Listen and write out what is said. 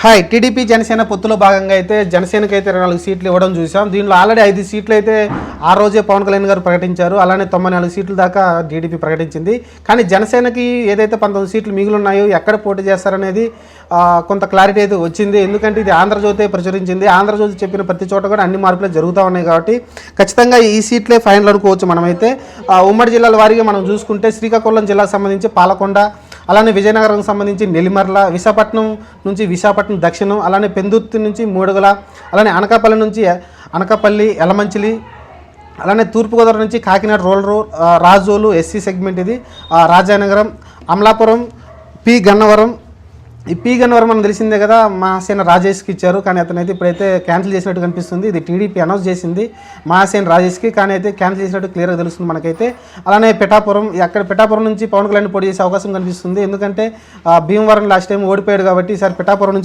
Hi TDP Janasena పొత్తులో భాగంగా అయితే జనసేనకి అయితే 24 సీట్లు ఇవ్వడం చూసాం. దీనిలో ఆల్రెడీ 5 సీట్లు అయితే ఆ రోజే పవన్ కళ్యాణ్ గారు ప్రకటించారు. అలానే 94 సీట్ల దాకా టీడీపీ ప్రకటించింది. కానీ జనసేనకి ఏదైతే 19 సీట్లు మిగిలి ఉన్నాయో ఎక్కడ పోటీ చేస్తారనేది కొంత క్లారిటీ అయితే వచ్చింది. ఎందుకంటే ఇది ఆంధ్రజ్యోతి ప్రచురించింది. ఆంధ్రజ్యోతి చెప్పిన ప్రతి చోట కూడా అన్ని మార్పులు జరుగుతూ ఉన్నాయి కాబట్టి ఖచ్చితంగా ఈ సీట్లే ఫైనల్ అనుకోవచ్చు. మనమైతే ఉమ్మడి జిల్లాల వారీగా మనం చూసుకుంటే శ్రీకాకుళం జిల్లాకు సంబంధించి పాలకొండ, అలానే విజయనగరం సంబంధించి నెల్లిమర్ల, విశాఖపట్నం నుంచి విశాఖపట్నం దక్షిణం, అలానే పెందుర్తి నుంచి మూడుగల, అలానే అనకాపల్లి నుంచి అనకాపల్లి, యలమంచిలి, అలానే తూర్పుగోదావరి నుంచి Kakinada rural, Razole SC segment, ఇది రాజానగరం, అమలాపురం, గన్నవరం. ఈ గన్నవరం మనకు తెలిసిందే కదా, మహాసేన రాజేష్కి ఇచ్చారు. కానీ అతనైతే ఇప్పుడైతే క్యాన్సిల్ చేసినట్టు కనిపిస్తుంది. ఇది టీడీపీ అనౌన్స్ చేసింది మహాసేన రాజేష్కి, కానీ అయితే క్యాన్సిల్ చేసినట్టు క్లియర్గా తెలుస్తుంది మనకైతే. అలానే పిఠాపురం, అక్కడ పిఠాపురం నుంచి పవన్ కళ్యాణ్ పోటీ చేసే అవకాశం కనిపిస్తుంది. ఎందుకంటే భీమవరం లాస్ట్ టైం ఓడిపోయాడు కాబట్టి ఈసారి పిఠాపురం నుంచి